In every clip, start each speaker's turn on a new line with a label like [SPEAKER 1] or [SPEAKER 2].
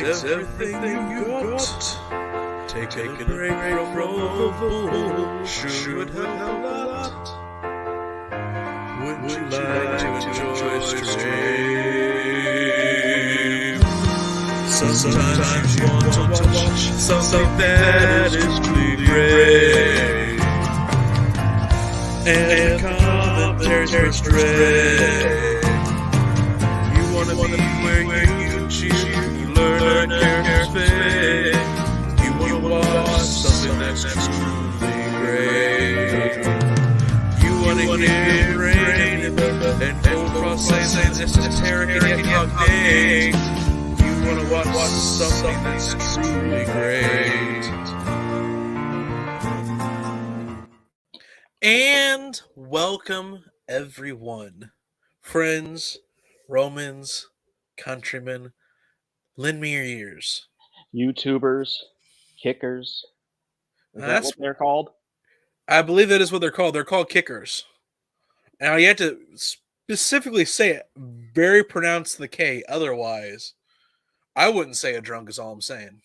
[SPEAKER 1] everything you got. Taking a break from the bull should help a lot. Would you like to enjoy stream? Sometimes you want to watch something that is really great, and commentaries are straight. You want to be where you cheer, you learn a character's fate. You want to watch something that's truly great. You want to hear rain and Coldfrost saying esoteric and incognate. You want to watch something that's truly great. And welcome, everyone. Friends, Romans, countrymen, lend me your ears.
[SPEAKER 2] YouTubers, kickers. Is that what they're called?
[SPEAKER 1] I believe that is what they're called. They're called kickers. Now, you have to specifically say it, very pronounce the K. Otherwise, I wouldn't say a drunk is all I'm saying.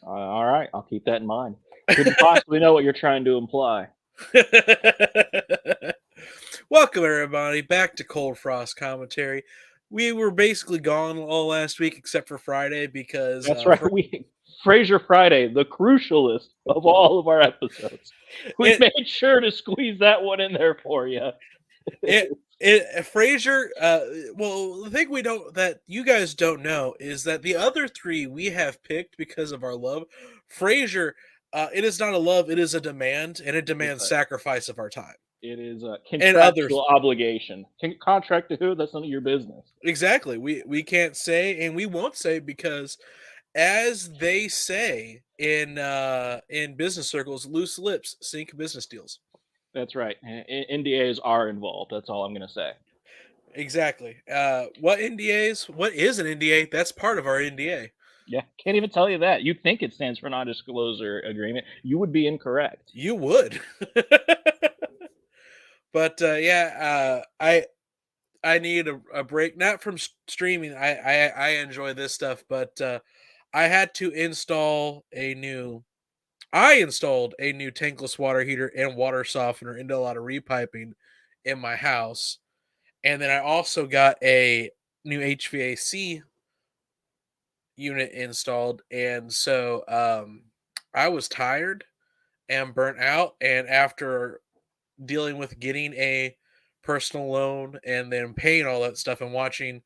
[SPEAKER 2] All right, I'll keep that in mind. Couldn't possibly know what you're trying to imply.
[SPEAKER 1] Welcome, everybody, back to Coldfrost commentary. We were basically gone all last week except for Friday because...
[SPEAKER 2] That's right. Fraser Friday, the crucialist of all of our episodes. We made sure to squeeze that one in there for you.
[SPEAKER 1] Fraser, well, the thing that you guys don't know is that the other three we have picked because of our love. Fraser, it is not a love, it is a demand, and it demands sacrifice of our time.
[SPEAKER 2] It is a contractual obligation. Contract to who? That's none of your business.
[SPEAKER 1] Exactly. We can't say, and we won't say, because as they say in business circles, loose lips sink business deals.
[SPEAKER 2] That's right. NDAs are involved. That's all I'm going to say.
[SPEAKER 1] Exactly. What NDAs? What is an NDA? That's part of our NDA.
[SPEAKER 2] Yeah, can't even tell you that. You'd think it stands for non-disclosure agreement. You would be incorrect.
[SPEAKER 1] You would. But I need a break, not from streaming. I enjoy this stuff, but I had to install a new tankless water heater and water softener into a lot of repiping in my house. And then I also got a new HVAC unit installed. And so I was tired and burnt out. And after dealing with getting a personal loan and then paying all that stuff and watching...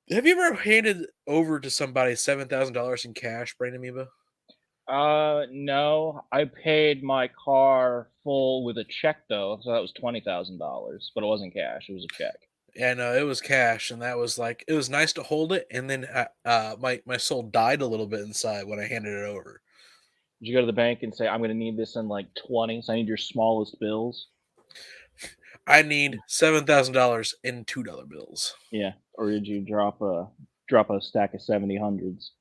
[SPEAKER 1] Have you ever handed over to somebody $7,000 in cash, Brain Amoeba?
[SPEAKER 2] No. I paid my car full with a check, though, so that was $20,000, but it wasn't cash. It was a check.
[SPEAKER 1] Yeah, no, it was cash, and that was like, it was nice to hold it, and then my soul died a little bit inside when I handed it over.
[SPEAKER 2] Did you go to the bank and say, I'm going to need this in like 20, so I need your smallest bills?
[SPEAKER 1] I need $7,000 in $2 bills.
[SPEAKER 2] Yeah, or did you drop a stack of 70 hundreds?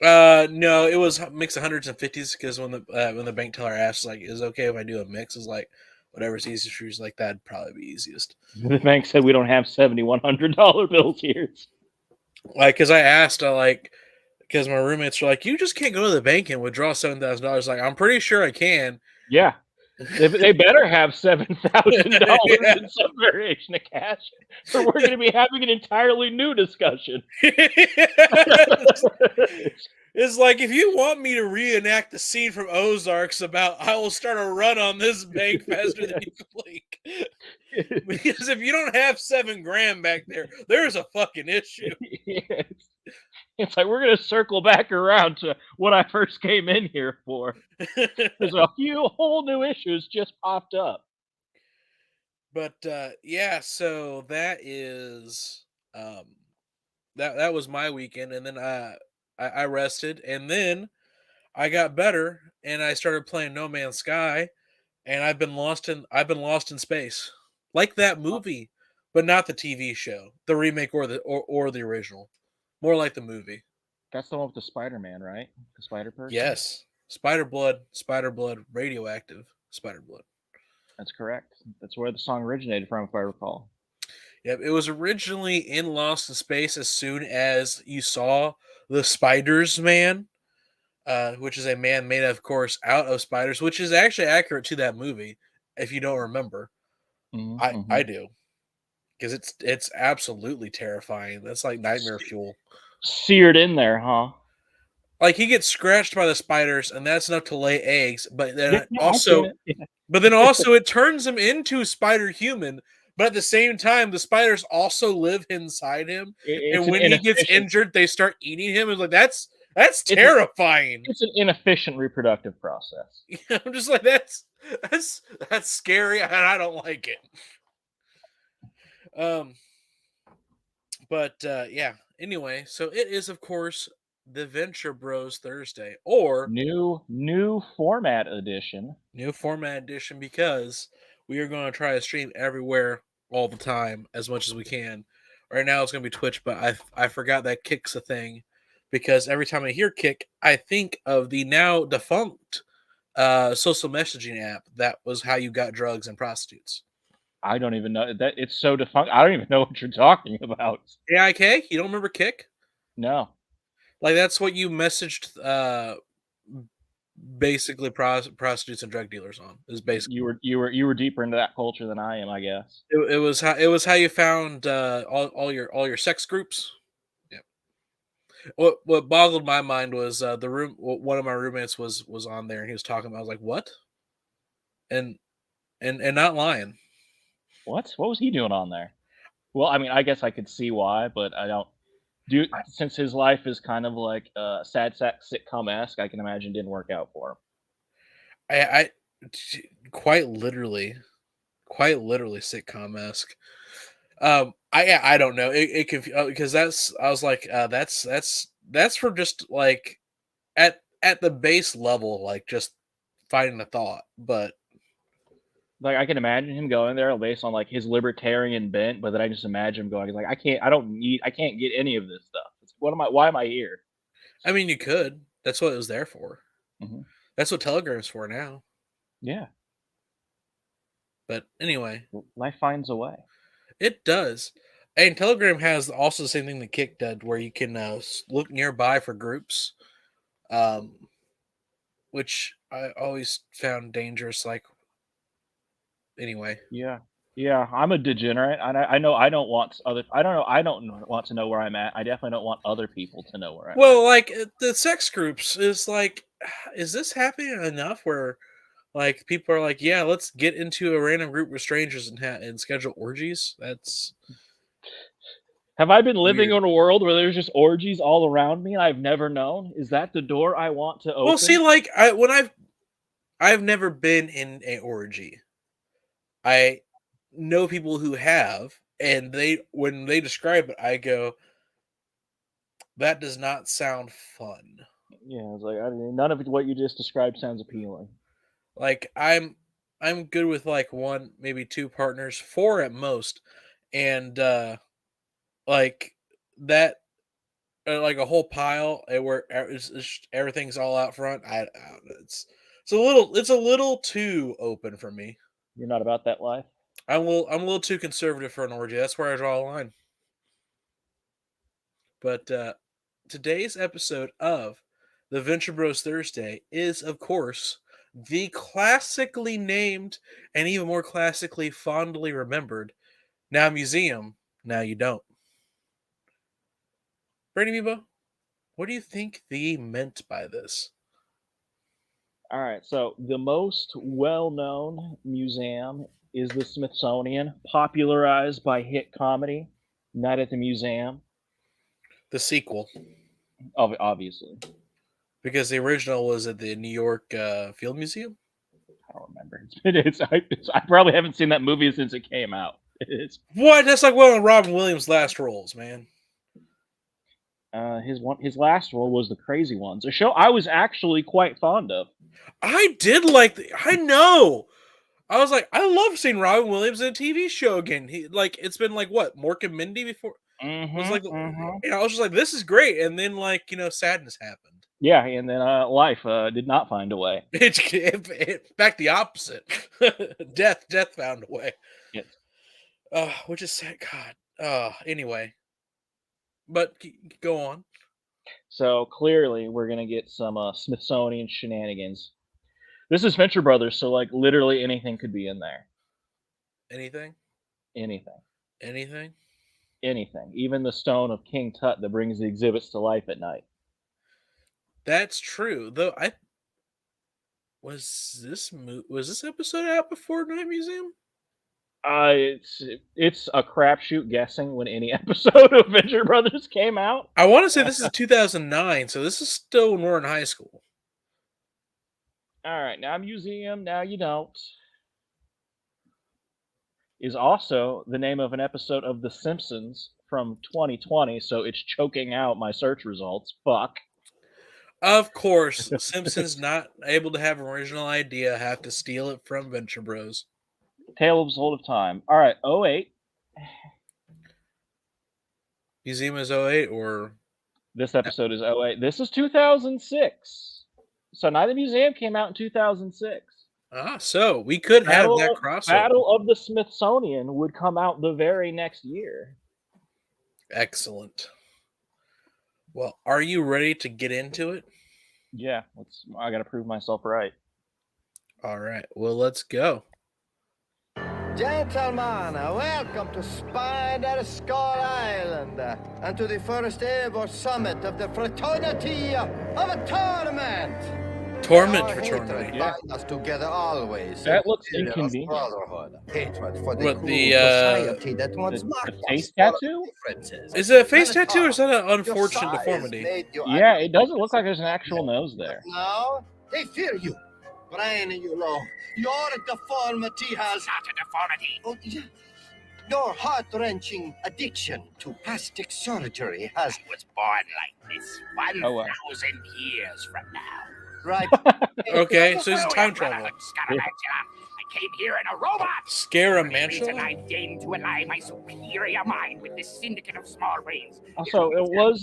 [SPEAKER 1] No, it was a mix of hundreds and fifties, because when the bank teller asked, like, is it okay if I do a mix? It's like, whatever's easiest for you. Like, that'd probably be easiest.
[SPEAKER 2] The bank said we don't have $7,100 bills here.
[SPEAKER 1] Like, because I asked, because my roommates were like, you just can't go to the bank and withdraw $7,000. Like, I'm pretty sure I can.
[SPEAKER 2] Yeah. They better have $7,000 in some variation of cash, or we're going to be having an entirely new discussion.
[SPEAKER 1] It's like, if you want me to reenact the scene from Ozarks about I will start a run on this bank faster than you blink. Because if you don't have $7,000 back there, there's a fucking issue.
[SPEAKER 2] Yes. It's like, we're going to circle back around to what I first came in here for. There's a whole new issues just popped up.
[SPEAKER 1] But yeah, so that is that was my weekend, and then I rested, and then I got better, and I started playing No Man's Sky, and I've been lost in space, like that movie, but not the TV show, the remake or the original. More like the movie.
[SPEAKER 2] That's the one with the Spider-Man, right? The Spider-Person?
[SPEAKER 1] Yes. Spider blood, radioactive spider blood.
[SPEAKER 2] That's correct. That's where the song originated from, if I recall.
[SPEAKER 1] Yep, it was originally in Lost in Space as soon as you saw the Spiders Man, which is a man made, of course, out of spiders, which is actually accurate to that movie. If you don't remember, I
[SPEAKER 2] Mm-hmm.
[SPEAKER 1] do, because it's absolutely terrifying. That's like nightmare fuel.
[SPEAKER 2] Seared in there, huh?
[SPEAKER 1] Like he gets scratched by the spiders, and that's enough to lay eggs.
[SPEAKER 2] Yeah, yeah, I've seen it. Yeah.
[SPEAKER 1] But then also it turns him into Spider Human. But at the same time, the spiders also live inside him,
[SPEAKER 2] It's
[SPEAKER 1] and
[SPEAKER 2] an
[SPEAKER 1] when he gets
[SPEAKER 2] inefficient.
[SPEAKER 1] injured, they start eating him. And like that's
[SPEAKER 2] It's a,
[SPEAKER 1] terrifying.
[SPEAKER 2] it's an inefficient reproductive process.
[SPEAKER 1] I'm just like that's that's scary, and I don't like it. Um, but yeah. Anyway, so it is of course the Venture Bros Thursday, or
[SPEAKER 2] New format edition.
[SPEAKER 1] new format edition, because we are going to try to stream everywhere all the time as much as we can. Right now it's going to be Twitch, but I forgot that Kick's a thing, because every time I hear Kick, I think of the now defunct social messaging app that was how you got drugs and prostitutes.
[SPEAKER 2] I don't even know that it's so defunct. I don't even know what you're talking about.
[SPEAKER 1] AIK, you don't remember Kick?
[SPEAKER 2] No,
[SPEAKER 1] Like that's what you messaged basically prostitutes and drug dealers on. Is basically
[SPEAKER 2] you were deeper into that culture than I am, I guess.
[SPEAKER 1] it was how you found all your sex groups. Yeah. What boggled my mind was the room. One of my roommates was on there, and he was talking about. I was like, what? And and not lying.
[SPEAKER 2] What was he doing on there? Well, I mean, I guess I could see why, but I don't do since his life is kind of like sad sack sitcom-esque. I can imagine didn't work out for him.
[SPEAKER 1] I quite literally, quite literally sitcom esque. I don't know. It because that's I was like that's for just like at the base level, like just finding a thought. But
[SPEAKER 2] Like I can imagine him going there based on like his libertarian bent, but then I just imagine him going like I can't get any of this stuff. What am I? Why am I here?
[SPEAKER 1] I mean, you could. That's what it was there for.
[SPEAKER 2] Hmm.
[SPEAKER 1] That's what Telegram's for now.
[SPEAKER 2] Yeah,
[SPEAKER 1] But anyway,
[SPEAKER 2] life finds a way.
[SPEAKER 1] it does. And Telegram has also the same thing that Kick did, where you can look nearby for groups, um, which I always found dangerous. Like, anyway,
[SPEAKER 2] Yeah, yeah. I'm a degenerate. I know I don't want other. I don't know. I don't want to know where I'm at. I definitely don't want other people to know where I'm at.
[SPEAKER 1] well, like the sex groups is like, is this happening enough where like people are like, yeah, let's get into a random group with strangers and and schedule orgies? That's
[SPEAKER 2] Have I been living
[SPEAKER 1] weird.
[SPEAKER 2] in a world where there's just orgies all around me and I've never known? Is that the door I want to
[SPEAKER 1] Well, see,
[SPEAKER 2] open?
[SPEAKER 1] like when I've never been in a orgy. I know people who have, and they when they describe it, I go, that does not sound fun.
[SPEAKER 2] Yeah, it's like none of what you just described sounds appealing.
[SPEAKER 1] Like I'm good with like one, maybe two partners, four at most, and like that, like a whole pile where everything's all out front. I don't know, it's a little too open for me.
[SPEAKER 2] You're not about that life.
[SPEAKER 1] I'm a little too conservative for an orgy. That's where I draw a line. But today's episode of the Venture Bros Thursday is, of course, the classically named and even more classically fondly remembered Now Museum, Now You Don't. Brady Mebo, what do you think the meant by this?
[SPEAKER 2] All right, so the most well-known museum is the Smithsonian, popularized by hit comedy Night at the Museum,
[SPEAKER 1] The sequel,
[SPEAKER 2] obviously.
[SPEAKER 1] because the original was at the New York Field Museum.
[SPEAKER 2] I don't remember. I probably haven't seen that movie since it came out. It's
[SPEAKER 1] What? That's like one of Robin Williams' last roles, man.
[SPEAKER 2] his last role was The Crazy Ones, a show I was actually quite fond of.
[SPEAKER 1] I did like I know. I was like, I love seeing Robin Williams in a TV show again. He like it's been like what Mork and Mindy before. It was like,
[SPEAKER 2] Mhm.
[SPEAKER 1] I was just like, this is great, and then like sadness happened.
[SPEAKER 2] Yeah, and then life did not find a way.
[SPEAKER 1] Back the opposite. Death found a way.
[SPEAKER 2] Yes.
[SPEAKER 1] Which is sad. God. Anyway, but go on.
[SPEAKER 2] So clearly, we're gonna get some Smithsonian shenanigans. This is Venture Brothers, so like literally anything could be in there.
[SPEAKER 1] Anything?
[SPEAKER 2] Anything,
[SPEAKER 1] Anything?
[SPEAKER 2] anything. Even the stone of King Tut that brings the exhibits to life at night.
[SPEAKER 1] That's true. Though I was this episode out before Night Museum?
[SPEAKER 2] It's a crapshoot guessing when any episode of Venture Brothers came out.
[SPEAKER 1] I want to say this is 2009, so this is still when we're in high school.
[SPEAKER 2] All right, now Museum, now you don't. Is also the name of an episode of The Simpsons from 2020, so it's choking out my search results. Fuck.
[SPEAKER 1] Of course, Simpsons not able to have an original idea, have to steal it from Venture Bros.
[SPEAKER 2] Tale of Old of Time. All right, '08.
[SPEAKER 1] Museum is 08 or
[SPEAKER 2] This episode is '08. This is 2006. So Night of the Museum came out in 2006.
[SPEAKER 1] so we could have that crossover.
[SPEAKER 2] Battle of the Smithsonian would come out the very next year.
[SPEAKER 1] Excellent. Well, are you ready to get into it?
[SPEAKER 2] Yeah, I gotta prove myself right.
[SPEAKER 1] All right. Well, let's go.
[SPEAKER 3] Gentlemen, welcome to Spider Skull Island and to the first ever summit of the fraternity of Torment.
[SPEAKER 1] Torment fraternity.
[SPEAKER 3] Yeah. Bind us together always.
[SPEAKER 2] That looks inconvenient.
[SPEAKER 3] Brotherhood, hatred for the
[SPEAKER 1] What,
[SPEAKER 3] cruel
[SPEAKER 1] the,
[SPEAKER 3] society that once
[SPEAKER 2] the
[SPEAKER 3] mocked
[SPEAKER 2] face
[SPEAKER 3] us for our
[SPEAKER 2] tattoo?
[SPEAKER 3] differences.
[SPEAKER 1] Is it a face tattoo or is that an
[SPEAKER 3] Your
[SPEAKER 1] unfortunate
[SPEAKER 3] size
[SPEAKER 1] deformity?
[SPEAKER 3] made you
[SPEAKER 2] Yeah, it doesn't look like there's an actual nose there.
[SPEAKER 3] Now they fear you. Brain you low. Your deformity has
[SPEAKER 4] Not a deformity.
[SPEAKER 3] Oh, yeah. Your heart-wrenching addiction to plastic surgery has
[SPEAKER 4] I was born like this 1,000
[SPEAKER 2] Oh, wow.
[SPEAKER 4] years from now.
[SPEAKER 3] right.
[SPEAKER 1] Okay, so he's
[SPEAKER 4] Hello,
[SPEAKER 1] time
[SPEAKER 4] Brotherhood
[SPEAKER 1] traveling.
[SPEAKER 4] Scaramantula. I came here in a robot. The reason
[SPEAKER 1] Scaramantula?
[SPEAKER 4] I deigned to ally my superior mind with this syndicate of small brains.
[SPEAKER 2] Also, it was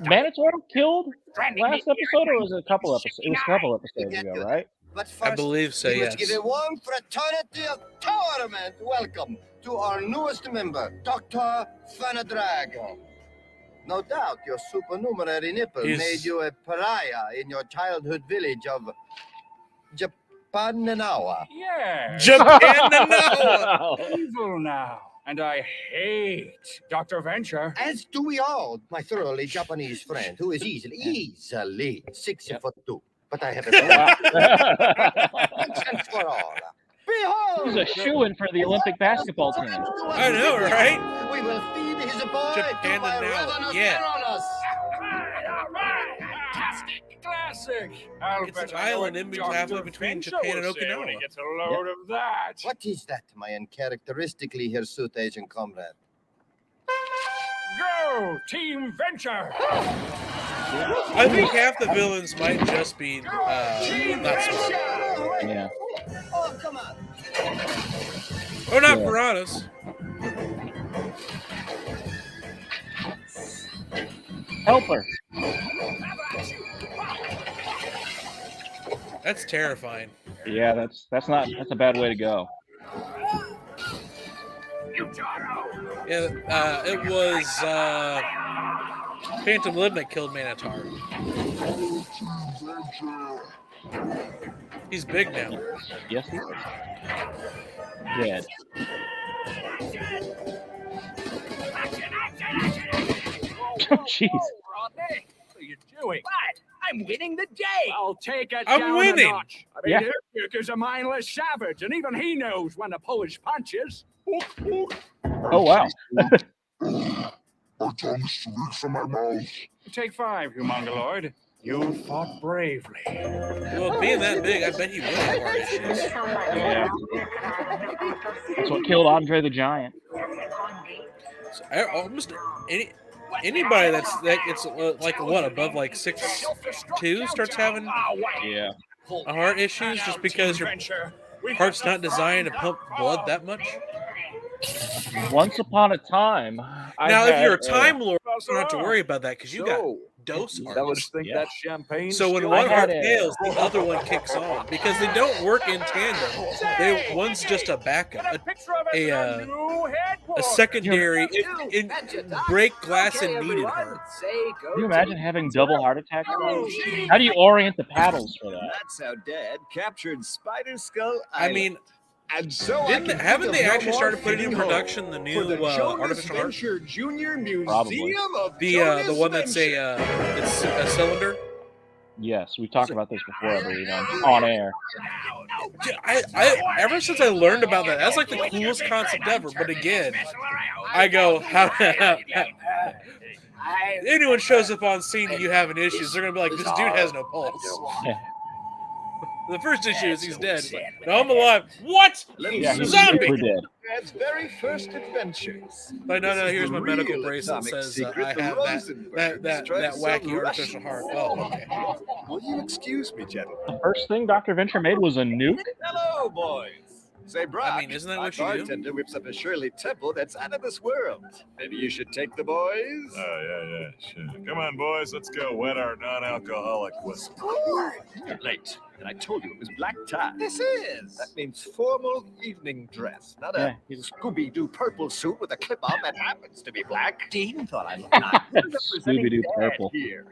[SPEAKER 2] Manator killed last episode, or was it a couple episodes? It was a couple epissodes ago, right?
[SPEAKER 3] But first,
[SPEAKER 1] I believe so,
[SPEAKER 3] we must
[SPEAKER 1] yes.
[SPEAKER 3] give a warm fraternity of torment welcome to our newest member, Dr. Fanadrag. No doubt your supernumerary nipple made you a pariah in your childhood village of Japananawa.
[SPEAKER 5] Yeah,
[SPEAKER 1] Japananawa!
[SPEAKER 5] evil now. And I hate Dr. Venture.
[SPEAKER 3] As do we all, my thoroughly Japanese friend, who is easily 6'2". But I have a once for all. Behold!
[SPEAKER 2] He's a shoo-in for the Olympic basketball team.
[SPEAKER 1] I know, right?
[SPEAKER 3] We will feed his boy to my
[SPEAKER 1] Japananawa,
[SPEAKER 3] ravenous
[SPEAKER 1] yeah.
[SPEAKER 3] piranhas.
[SPEAKER 4] All right. Fantastic.
[SPEAKER 5] Classic.
[SPEAKER 1] It's an island in halfway between Japan and Okinawa.
[SPEAKER 5] When he gets a load of that.
[SPEAKER 3] What is that, my uncharacteristically hirsute Asian comrade?
[SPEAKER 5] Go, Team Venture.
[SPEAKER 1] I think half the villains might just be not smart.
[SPEAKER 2] Yeah.
[SPEAKER 3] Oh, come on.
[SPEAKER 1] Or not
[SPEAKER 2] Yeah.
[SPEAKER 1] piranhas.
[SPEAKER 2] Help her.
[SPEAKER 1] That's terrifying.
[SPEAKER 2] Yeah, that's a bad way to go.
[SPEAKER 1] Yeah, it was Phantom Limb that killed Manatar. He's big now.
[SPEAKER 2] Yes, he is. Dead. Jeez.
[SPEAKER 5] Rodney, what are you doing?
[SPEAKER 4] What? I'm winning the day.
[SPEAKER 5] I'll take it
[SPEAKER 1] I'm
[SPEAKER 5] down
[SPEAKER 1] winning.
[SPEAKER 5] a notch. I mean,
[SPEAKER 2] Yeah.
[SPEAKER 5] Dick is a mindless savage, and even he knows when to pull his punches.
[SPEAKER 2] Oh, wow.
[SPEAKER 5] Take 5, you mongoloid. You fought bravely.
[SPEAKER 1] Well, being that big, I bet he would have more issues.
[SPEAKER 2] Yeah. That's what killed Andre the Giant.
[SPEAKER 1] So almost anybody that's like what above like 6'2" starts having
[SPEAKER 2] Yeah.
[SPEAKER 1] heart issues just because your heart's not designed to pump blood that much.
[SPEAKER 2] Once upon a time,
[SPEAKER 1] Now, if you're a Time Lord, you don't have to worry about that because you got dose
[SPEAKER 5] That would
[SPEAKER 1] hearts.
[SPEAKER 5] think that champagne.
[SPEAKER 1] So when
[SPEAKER 5] still
[SPEAKER 1] one heart
[SPEAKER 2] had a-
[SPEAKER 1] fails, the other one kicks on because they don't work in tandem. One's just a backup, a secondary, break glass and needed heart.
[SPEAKER 2] Can you imagine having double heart attacks? How do you orient the paddles for that?
[SPEAKER 5] That's how Dad captured Spider Skull
[SPEAKER 1] I
[SPEAKER 5] Island.
[SPEAKER 1] mean,
[SPEAKER 5] And so I can
[SPEAKER 1] haven't
[SPEAKER 5] think
[SPEAKER 1] they
[SPEAKER 5] of no
[SPEAKER 1] actually
[SPEAKER 5] more
[SPEAKER 1] started putting in
[SPEAKER 5] fitting
[SPEAKER 1] production
[SPEAKER 5] home
[SPEAKER 1] the
[SPEAKER 5] for
[SPEAKER 1] new
[SPEAKER 5] the Jonas
[SPEAKER 1] artificial heart?
[SPEAKER 5] Venture Junior Museum
[SPEAKER 2] Probably.
[SPEAKER 5] of
[SPEAKER 1] The
[SPEAKER 5] Jonas
[SPEAKER 1] one that's
[SPEAKER 5] Venture.
[SPEAKER 1] it's a cylinder.
[SPEAKER 2] Yes, we talked about this before, I believe, on air.
[SPEAKER 1] I ever since I learned about that, that's like the coolest concept ever. But again, I go, how anyone shows up on scene and you having issues, they're gonna be like, this dude has no pulse. The first issue is he's dead. No, I'm alive. What?
[SPEAKER 2] Yeah, he's
[SPEAKER 1] Zombie!
[SPEAKER 2] super dead.
[SPEAKER 5] Dad's very first adventures.
[SPEAKER 1] Like, no, here's my
[SPEAKER 5] The
[SPEAKER 1] medical
[SPEAKER 5] real
[SPEAKER 1] bracelet
[SPEAKER 5] atomic
[SPEAKER 1] says
[SPEAKER 5] secret
[SPEAKER 1] I
[SPEAKER 5] the
[SPEAKER 1] have
[SPEAKER 5] Rosenbergs
[SPEAKER 1] that
[SPEAKER 5] tried to sell
[SPEAKER 1] wacky artificial
[SPEAKER 5] Russians.
[SPEAKER 1] heart. Oh, okay.
[SPEAKER 5] Will you excuse me, gentlemen?
[SPEAKER 2] The first thing Dr. Venture made was a nuke.
[SPEAKER 5] Hello, boys. Say, Brock,
[SPEAKER 1] I mean, isn't that
[SPEAKER 5] my
[SPEAKER 1] what you do?
[SPEAKER 5] bartender whips up a Shirley Temple that's out of this world. Maybe you should take the boys?
[SPEAKER 6] Yeah, sure. Come on, boys, let's go wet our non-alcoholic whistle.
[SPEAKER 5] You're late. And I told you it was black tie. This is. That means formal evening dress, not a Scooby-Doo purple suit with a clip-on that happens to be black. Dean thought I looked nice.
[SPEAKER 2] Scooby-Doo purple.
[SPEAKER 5] Here.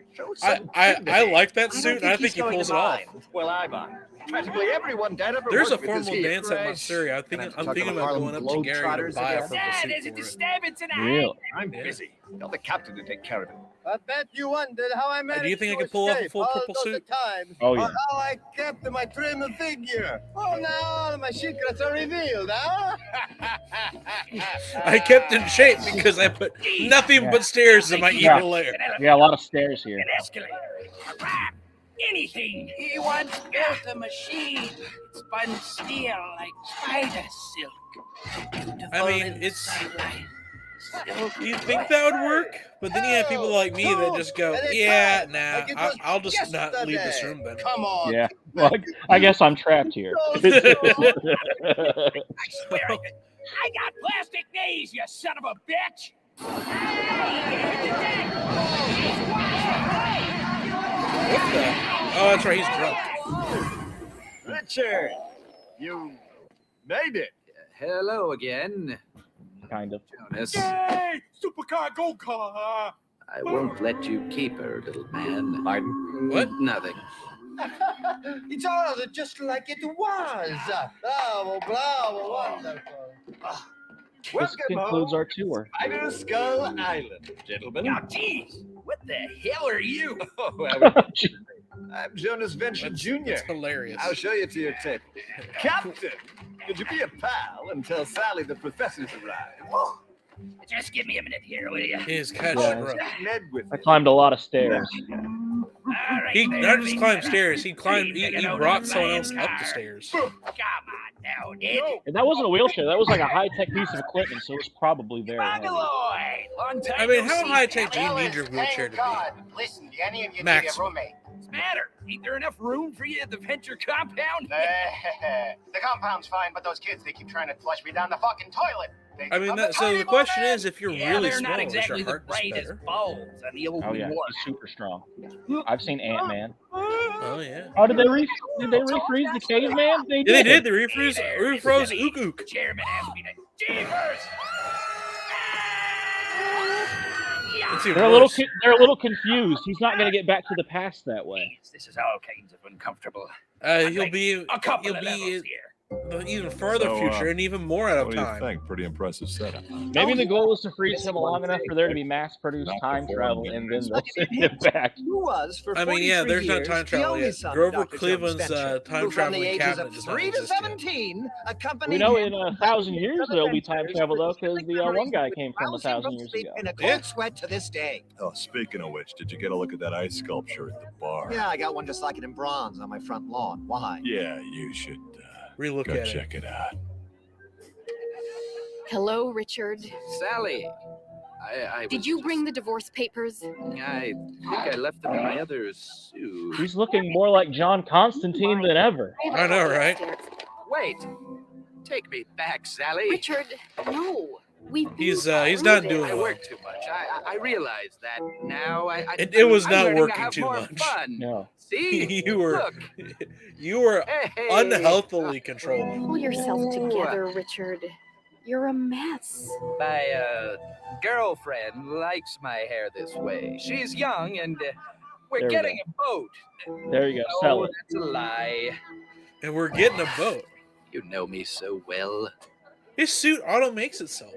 [SPEAKER 1] I like that suit, and I think he pulls it off.
[SPEAKER 5] Well, I mind. Practically everyone Dad ever
[SPEAKER 1] There's a
[SPEAKER 5] worked with is
[SPEAKER 1] formal
[SPEAKER 5] here.
[SPEAKER 1] dance at Montessori. I'm thinking about going up to Gary to buy a purple
[SPEAKER 4] Dad,
[SPEAKER 1] suit
[SPEAKER 4] there's a
[SPEAKER 1] for it.
[SPEAKER 4] disturbance in the
[SPEAKER 2] Real.
[SPEAKER 5] I'm busy. Tell the captain to take care of it.
[SPEAKER 3] I bet you wondered how I managed
[SPEAKER 1] Do you think I
[SPEAKER 3] to
[SPEAKER 1] could pull off a
[SPEAKER 3] escape
[SPEAKER 1] full
[SPEAKER 3] all
[SPEAKER 1] purple
[SPEAKER 3] those
[SPEAKER 1] suit?
[SPEAKER 3] times,
[SPEAKER 2] Oh,
[SPEAKER 3] or
[SPEAKER 2] yeah.
[SPEAKER 3] how I kept my trim figure. Oh, now all of my secrets are revealed, huh?
[SPEAKER 1] I kept in shape because I put nothing but stairs in my
[SPEAKER 2] Yeah.
[SPEAKER 1] evil lair.
[SPEAKER 2] Yeah, a lot of stairs here.
[SPEAKER 4] An escalator, a ramp, anything.
[SPEAKER 7] He once built a machine. It spun steel like spider silk. Beautiful
[SPEAKER 1] I mean,
[SPEAKER 7] in
[SPEAKER 1] it's.
[SPEAKER 7] sunlight.
[SPEAKER 1] You think that would work? But then you have people like me that just go, yeah, nah, I'll just not leave this room then.
[SPEAKER 3] Come on.
[SPEAKER 2] Yeah. Well, I guess I'm trapped here.
[SPEAKER 4] I swear I got plastic knees, you son of a bitch!
[SPEAKER 1] What the? Oh, that's right, he's drunk.
[SPEAKER 5] Richard, you made it.
[SPEAKER 8] Hello again,
[SPEAKER 2] Kind of.
[SPEAKER 8] Jonas.
[SPEAKER 5] Yay! Supercar go car.
[SPEAKER 8] I won't let you keep her, little man. Pardon?
[SPEAKER 1] What?
[SPEAKER 8] Nothing.
[SPEAKER 3] It's all just like it was. Bravo, bravo, wonderful.
[SPEAKER 2] This
[SPEAKER 5] Welcome
[SPEAKER 2] concludes
[SPEAKER 5] home,
[SPEAKER 2] our tour.
[SPEAKER 5] Spider Skull Island, gentlemen.
[SPEAKER 4] Now, jeez, what the hell are you?
[SPEAKER 5] Oh, I'm Jonas Venture Jr.
[SPEAKER 1] It's hilarious.
[SPEAKER 5] I'll show you to your table. Captain, could you be a pal and tell Sally the professor's arrived?
[SPEAKER 4] Just give me a minute here, will you?
[SPEAKER 1] He is kind
[SPEAKER 2] Yeah.
[SPEAKER 1] of drunk.
[SPEAKER 5] Ned with
[SPEAKER 2] I
[SPEAKER 5] me.
[SPEAKER 2] climbed a lot of stairs.
[SPEAKER 4] All right,
[SPEAKER 1] He
[SPEAKER 4] there,
[SPEAKER 1] not just
[SPEAKER 4] big
[SPEAKER 1] climbed
[SPEAKER 4] fella.
[SPEAKER 1] stairs, he brought someone else up the stairs.
[SPEAKER 4] Come on now, Ned.
[SPEAKER 2] And that wasn't a wheelchair. That was like a high-tech piece of equipment, so it was probably very heavy.
[SPEAKER 4] Mongoloid, long time
[SPEAKER 1] I mean,
[SPEAKER 4] no
[SPEAKER 1] how
[SPEAKER 4] see,
[SPEAKER 1] high tech do
[SPEAKER 4] pal.
[SPEAKER 1] you need your wheelchair to be?
[SPEAKER 3] Listen, do any of you
[SPEAKER 1] Max.
[SPEAKER 3] need a roommate?
[SPEAKER 4] What's the matter? Ain't there enough room for you at the Venture compound?
[SPEAKER 3] The compound's fine, but those kids, they keep trying to flush me down the fucking toilet.
[SPEAKER 1] I mean, so the question is, if you're
[SPEAKER 4] Yeah,
[SPEAKER 1] really
[SPEAKER 4] they're
[SPEAKER 1] small,
[SPEAKER 4] not
[SPEAKER 1] is your
[SPEAKER 4] exactly the
[SPEAKER 1] heart just
[SPEAKER 4] brightest
[SPEAKER 1] better?
[SPEAKER 4] bulbs on the old
[SPEAKER 2] Oh yeah,
[SPEAKER 4] war.
[SPEAKER 2] he's super strong. I've seen Ant-Man.
[SPEAKER 1] Oh yeah.
[SPEAKER 2] Oh, did they refreeze the caveman? They
[SPEAKER 1] Yeah,
[SPEAKER 2] did.
[SPEAKER 1] they did. They refroze Ook Ook.
[SPEAKER 4] Chairman asked me to Jeepers!
[SPEAKER 1] It's even
[SPEAKER 2] They're a little
[SPEAKER 1] worse.
[SPEAKER 2] they're a little confused. He's not going to get back to the past that way.
[SPEAKER 4] This is all kinds of uncomfortable.
[SPEAKER 1] He'll be
[SPEAKER 4] A couple
[SPEAKER 1] he'll
[SPEAKER 4] of
[SPEAKER 1] be
[SPEAKER 4] levels here.
[SPEAKER 1] the even farther
[SPEAKER 6] So,
[SPEAKER 1] future and even more out of
[SPEAKER 6] What do you
[SPEAKER 1] time.
[SPEAKER 6] think? Pretty impressive setup.
[SPEAKER 2] Maybe the goal is to freeze him long enough for there to be mass-produced time travel, and then they'll send him back.
[SPEAKER 5] Who was for
[SPEAKER 1] I mean, yeah,
[SPEAKER 5] 43
[SPEAKER 1] there's not
[SPEAKER 5] years
[SPEAKER 1] time
[SPEAKER 5] the
[SPEAKER 1] travel
[SPEAKER 5] only
[SPEAKER 1] yet.
[SPEAKER 5] son of
[SPEAKER 1] Grover
[SPEAKER 5] Dr.
[SPEAKER 1] Cleveland's
[SPEAKER 5] Jones Venture,
[SPEAKER 1] time
[SPEAKER 5] who from the
[SPEAKER 1] traveling
[SPEAKER 5] ages
[SPEAKER 1] cabinet
[SPEAKER 5] of
[SPEAKER 1] does not
[SPEAKER 5] 3 to
[SPEAKER 1] exist yet.
[SPEAKER 5] 17 accompanied
[SPEAKER 2] We know
[SPEAKER 5] him
[SPEAKER 2] in 1,000 years there'll be time travel though, because the one guy came from 1,000 years ago.
[SPEAKER 5] in a
[SPEAKER 1] Yeah.
[SPEAKER 5] cold sweat to this day.
[SPEAKER 6] Oh, speaking of which, did you get a look at that ice sculpture at the bar?
[SPEAKER 5] Yeah, I got one just like it in bronze on my front lawn. Why?
[SPEAKER 6] Yeah, you should
[SPEAKER 1] Relook
[SPEAKER 6] go
[SPEAKER 1] at it.
[SPEAKER 6] check it out.
[SPEAKER 9] Hello, Richard.
[SPEAKER 8] Sally,
[SPEAKER 9] Did you bring the divorce papers?
[SPEAKER 8] I think I left them in my other suit.
[SPEAKER 2] He's looking more like John Constantine than ever.
[SPEAKER 1] I know, right?
[SPEAKER 8] Wait, take me back, Sally.
[SPEAKER 9] Richard, no.
[SPEAKER 1] He's not doing
[SPEAKER 8] I
[SPEAKER 1] well.
[SPEAKER 8] work too much. I realize that now.
[SPEAKER 1] It was
[SPEAKER 8] I'm
[SPEAKER 1] not
[SPEAKER 8] learning to
[SPEAKER 1] working
[SPEAKER 8] have
[SPEAKER 1] too
[SPEAKER 8] more
[SPEAKER 1] much.
[SPEAKER 8] Fun.
[SPEAKER 2] No.
[SPEAKER 8] See,
[SPEAKER 1] you were
[SPEAKER 8] look. Hey.
[SPEAKER 1] unhealthily controlled.
[SPEAKER 9] Pull yourself together, Richard. You're a mess.
[SPEAKER 8] My girlfriend likes my hair this way. She's young, and we're
[SPEAKER 2] There we
[SPEAKER 8] getting a boat.
[SPEAKER 2] There you go.
[SPEAKER 8] No,
[SPEAKER 2] Sell it.
[SPEAKER 8] that's a lie.
[SPEAKER 1] And we're getting a boat.
[SPEAKER 8] You know me so well.
[SPEAKER 1] His suit auto makes itself.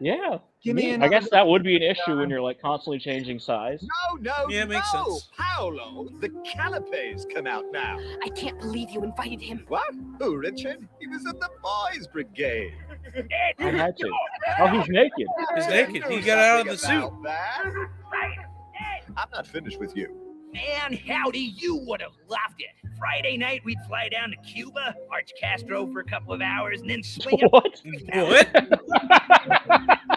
[SPEAKER 2] Yeah.
[SPEAKER 5] Give me
[SPEAKER 2] I guess that would be an issue when you're like constantly changing size.
[SPEAKER 5] No,
[SPEAKER 1] Yeah, it makes sense.
[SPEAKER 5] Paolo, the canapes come out now.
[SPEAKER 9] I can't believe you invited him.
[SPEAKER 5] What? Who, Richard? He was in the boys' brigade.
[SPEAKER 2] I had to. Oh, he's naked.
[SPEAKER 1] He's naked. He got out of the suit.
[SPEAKER 5] About that. I'm not finished with you.
[SPEAKER 4] Man, howdy, you would have loved it. Friday night, we'd fly down to Cuba, arch Castro for a couple of hours, and then swing up
[SPEAKER 2] What?